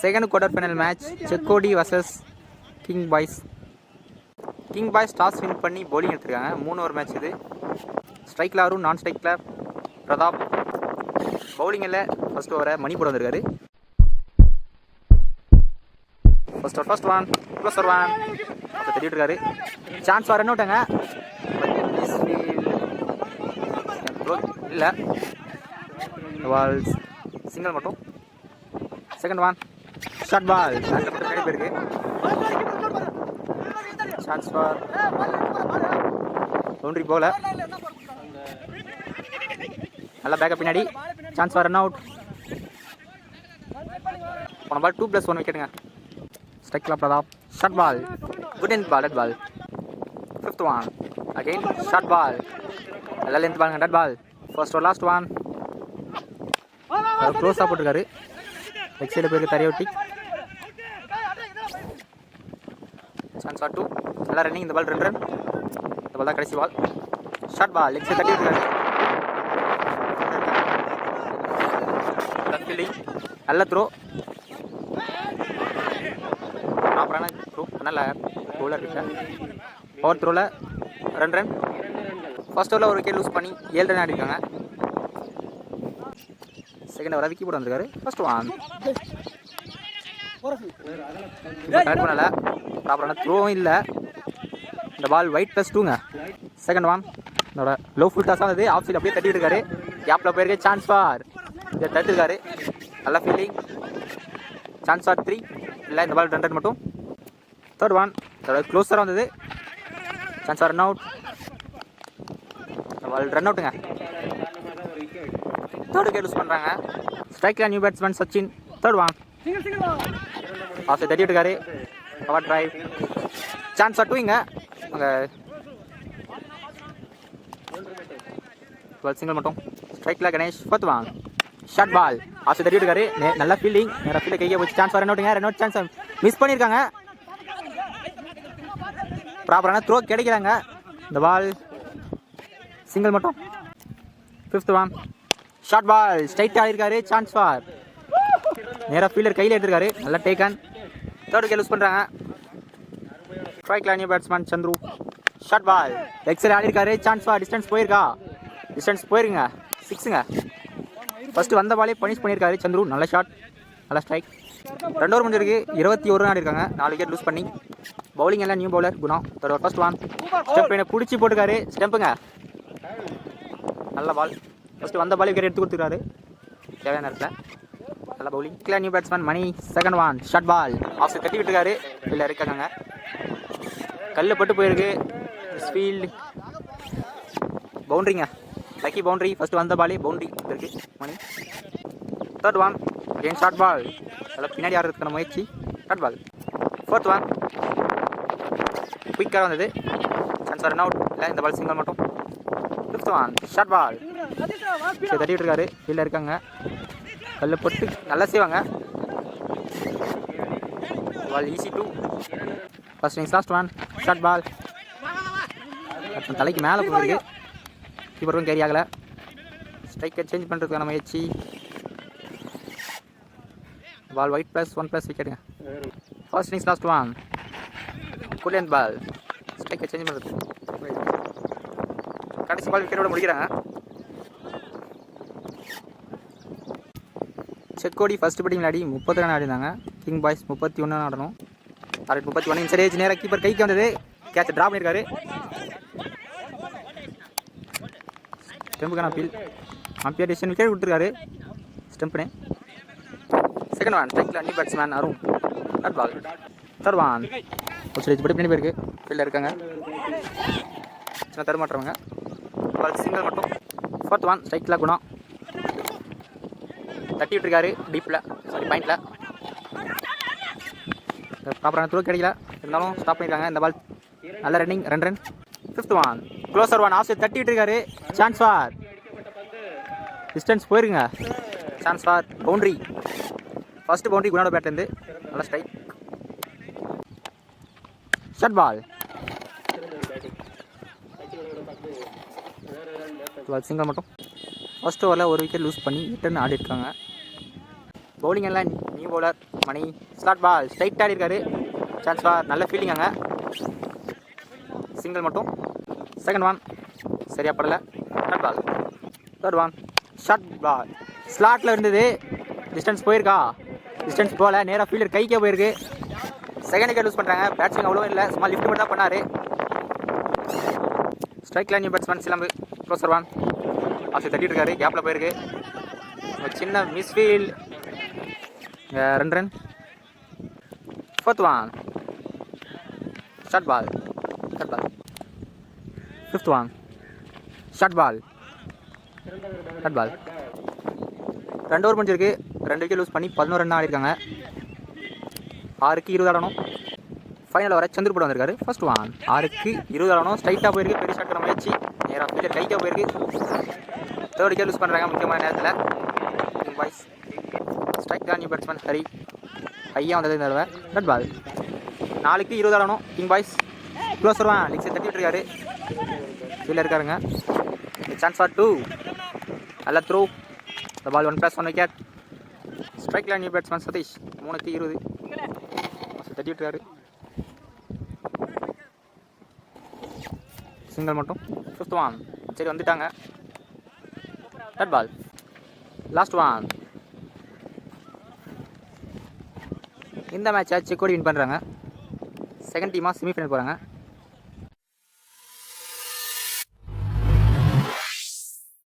Second quarter final match Sekkodi versus king boys. King boys toss win பண்ணி bowling எடுத்துருக்காங்க. 3 over match இது. ஸ்ட்ரைக்கில் அருண், நான் ஸ்ட்ரைக்கில் பிரதாப். பவுலிங்கில் ஃபர்ஸ்ட் ஓவரை மணி போட வந்திருக்காரு. ஃபர்ஸ்ட் ஒன் க்ளோசர் ஒன் அப்போ தெரிவிட்டு இருக்காரு. சான்ஸ் வர ரன் அவுட்டாங்க. இல்லை பால் சிங்கிள் மட்டும். செகண்ட் ஒன் ஷார்ட் பால் பின்னாடி போயிருக்கு. சான்ஸ் ஃபார் பவுண்டரி போகல. நல்லா பேக்கப் பின்னாடி. Chance for run out. போன பால் 2+1 விக்கெட்டுங்க. ஸ்ட்ரைக்கில் Pratap. Short ball good in ball, dead ball. Fifth one again short ball. நல்லா length ball, dead ball. First ஒரு லாஸ்ட் ஒன் க்ளோஸாக போட்டிருக்காரு. லெக் சைடில் போயிருக்கு தரையொட்டி. Chance for 2. நல்லா ரன்னிங். இந்த பால் 2 ரன். இந்த பால் தான் கடைசி பால். ஷார்ட் பால் லெக் சைடு தட்டி விட்டுருக்காரு. ஃபீல்டிங் நல்ல த்ரோ. ப்ராப்பரான த்ரோ. நல்ல பவுலர் கிட்ட பவர் த்ரோவில் 2 ரன். ஃபர்ஸ்ட் ஓவரில் ஒரு விக்கெட் லூஸ் பண்ணி 7 ரன் ஆடிருக்காங்க. செகண்ட் ஓவராக விக்கி போட வந்திருக்காரு. ஃபர்ஸ்ட் ஒன் கரெக்ட் பண்ணலை. ப்ராப்பரான த்ரோவும் இல்லை. இந்த பால் ஒயிட் +2ங்க. செகண்ட் ஒன் இதோட லோ ஃபுல் டாஸ் ஆனது. ஆஃப் சைட் அப்படியே தட்டிட்டு இருக்காரு. கேப்பில் போயிருக்கு. சான்ஸ் ஃபார் இதை தட்டிருக்காரு. நல்லா ஃபீல்டிங். சான்ஸ் ஃபார் 3 இல்லை. இந்த பால் 2 ரன் மட்டும். தேர்ட் ஒன் இதோட க்ளோஸராக வந்தது. Chance for run out. இந்த பால் ரன் அவுட்டுங்க. தேர்ட் விக்கெட் லூஸ் பண்ணுறாங்க. ஸ்ட்ரைக்கில் new batsman Sachin. Third one off side தட்டி விட்டுருக்காரு. Power drive. சான்ஸ் ஃபார் 2ங்க. அங்கே சிங்கிள் மட்டும். ஸ்ட்ரைக்கில் Ganesh. Fourth one short ball off side தட்டி விட்டுருக்காரு. நல்லா ஃபீல்டிங். நேராக ஃபீல்டை கையை வச்சு சான்ஸ் ஃபார் ரன் அவுட்டுங்க. ரன் அவுட் சான்ஸ் மிஸ் பண்ணியிருக்காங்க. ப்ராப்பரான த்ரோ கிடைக்கிறாங்க. இந்த பால் சிங்கிள் மட்டும். ஃபிஃப்த் ஒன் ஷார்ட் பால் ஸ்ட்ரைட்டாக ஆடிருக்காரு. சான்ஸ் ஃபார் நேராக ஃபீல்டர் கையில் எடுத்திருக்காரு. நல்லா டேக்கன். தேர்ட் விக்கெட் லூஸ் பண்ணுறாங்க. ஸ்ட்ரைக்கில் new batsman Chandru. Short ball leg side ஆடிருக்காரு. சான்ஸ் ஃபார் டிஸ்டன்ஸ் போயிருக்கா? டிஸ்டன்ஸ் போயிருங்க. 6ங்க. ஃபர்ஸ்ட் வந்த பாலே பனிஷ் பண்ணியிருக்காரு சந்துரு. நல்ல ஷாட். நல்ல ஸ்ட்ரைக். 2 ஓவர் முடிஞ்சிருக்கு. 21 ரன் ஆடிருக்காங்க. 4 விக்கெட் லூஸ் பண்ணி. பவுலிங் எல்லாம் new bowler Guna. Third over first one step என்ன பிடிச்சி போட்டுருக்காரு. ஸ்டெம்புங்க. நல்ல பால். ஃபர்ஸ்ட் வந்த பால் விக்கெட் எடுத்து கொடுத்துருக்காரு தேவையான நேரத்தில். நல்ல bowling. New batsman Mani. Second one short ball off side தட்டி விட்டுருக்காரு. இல்லை இருக்காங்க. கல் பட்டு போயிருக்கு. ஃபீல்டு பவுண்ட்ரிங்க. Lucky boundary. ஃபர்ஸ்ட் வந்த பாலே பவுண்ட்ரி இருக்கு Mani. Third one again short ball. அதில் பின்னாடி ஆடுறதுக்கான முயற்சி. Short ball. ஃபோர்த் ஒன் குயிக்காக வந்தது. சான்ஸ் ரன் அவுட் இல்லை. இந்த பால் சிங்கிள் மட்டும். ஃபிஃப்த் ஒன் ஷார்ட் பால் சரி தட்டி விட்டுருக்காரு. ஃபீல்டில் இருக்காங்க. கல் போட்டு நல்லா செய்வாங்க. Ball easy 2. First innings last one short ball தலைக்கு மேலே போயிருக்கு. கீப்பரும் கேரி ஆகலை. ஸ்ட்ரைக்கை சேஞ்ச் பண்ணுறதுக்கான முயற்சி. பால் ஒயிட் +1 விக்கெட்டுங்க. First innings last one good length ball. ஸ்ட்ரைக்கை சேஞ்ச் பண்ணுறது. கடைசி பால் விக்கெட்டோட முடிக்கிறாங்க. செக்கோடி ஃபர்ஸ்ட் பேட்டிங் ஆடி 30 ரன் ஆடினாங்க. கிங் பாய்ஸ் 31 ரன் ஆடணும். டார்கெட் 31. இன்சைட் ஏஜ் நேராக கீப்பர் கைக்கு வந்தது. கேட்ச் ட்ராப் பண்ணியிருக்காரு. ஸ்டெம்புக்கான அப்பீல். அம்பியர் டிசிஷன் விக்கெட் கொடுத்துருக்காரு. ஸ்டெம்புனே. செகண்ட் ஒன் ஸ்ட்ரைக்கில் new batsman Arun. Short ball. Third one ஒரு ஸ்டேஜ் படி பின்னாடி போயிருக்கு. ஃபீல்டில் இருக்காங்க. சின்ன தருமாட்டுறவங்க. பால் சிங்கிள் மட்டும். ஃபோர்த் ஒன் ஸ்ட்ரைக்கில் குணா. தட்டி விட்டுருக்காரு டீப்பில். சாரி பாயிண்டில். ப்ராப்பரான த்ரோ கிடைக்கல. இருந்தாலும் ஸ்டாப் பண்ணியிருக்காங்க. இந்த பால் நல்ல running. 2 run. Fifth one closer one off side தட்டி விட்டுருக்காரு. சான்ஸ் ஃபார் டிஸ்டன்ஸ் போயிருங்க. Chance for boundary. First boundary குணாவோட பேட்லேருந்து. நல்ல ஸ்ட்ரைக். ஷார்ட் பால் சிங்கிள் மட்டும். ஃபர்ஸ்ட் ஓவரில் ஒரு விக்கெட் லூஸ் பண்ணி 8 ரன் ஆடிருக்காங்க. பவுலிங் எல்லாம் new bowler Mani. Slot ball straight ஆடி இருக்காரு. Chance for. நல்ல ஃபீல்டிங் அங்கே. சிங்கிள் மட்டும். செகண்ட் ஒன் சரியா படலை. Dot ball. Third one short ball. ஸ்லாட்டில் இருந்தது. டிஸ்டன்ஸ் போயிருக்கா? டிஸ்டன்ஸ் போகல. நேராக ஃபீல்டர் கைக்கே போயிருக்கு. செகண்ட் விக்கெட் லூஸ் பண்ணுறாங்க. பேட்ஸ்மேன் அவ்வளோ இல்லை, சும்மா லிஃப்ட் மட்டும் தான் பண்ணார். ஸ்ட்ரைக்கில் new batsman Silambu. Closer one off தட்டிட்டு இருக்காரு. கேப்பில் போயிருக்கு. சின்ன misfield. 2 run. Fourth one short ball. Short ball. Fifth one short ball. Short ball. 2 over முடிஞ்சிருக்கு. 2 விக்கெட் லூஸ் பண்ணி 11 ரன் ஆடிருக்காங்க. 6க்கு 20 ஆடணும். ஃபைனல் வர சந்திரபுரம் வந்திருக்காரு. ஃபர்ஸ்ட் ஒன் 6க்கு 20 ஆடணும். ஸ்ட்ரைட்டாக போயிருக்கு. பெரிய ஷாட் பண்ண முயற்சி. நேராக ஃபீல்டர் கைக்காக போயிருக்கு. தேர்ட் விக்கெட் லூஸ் பண்ணுறாங்க முக்கியமான நேரத்தில். பாய்ஸ் ஸ்ட்ரைக் தான் நியூ பேட்ஸ்மேன் ஹரி. ஹையாக வந்தது இந்த தடவை. Dot ball. 4க்கு 20 ஆடணும். King boys. க்ளோஸ் வருவான். லெக்ஸை தட்டி விட்டுருக்காரு. கீழே இருக்காருங்க. Chance for 2. நல்ல த்ரோ. The ball 1+1 wicket. ஸ்ட்ரைக்கில் நியூ பேட்ஸ்மேன் சதீஷ். 3க்கு 20 தட்டி விட்டுருக்காரு. சிங்கிள் மட்டும். ஃபிஃப்த் ஒன் சரி வந்துட்டாங்க. Dot ball. Last one. இந்த மேட்சை செக்கோடி வின் பண்ணுறாங்க. செகண்ட் டீமாக செமிஃபைனல் போகிறாங்க.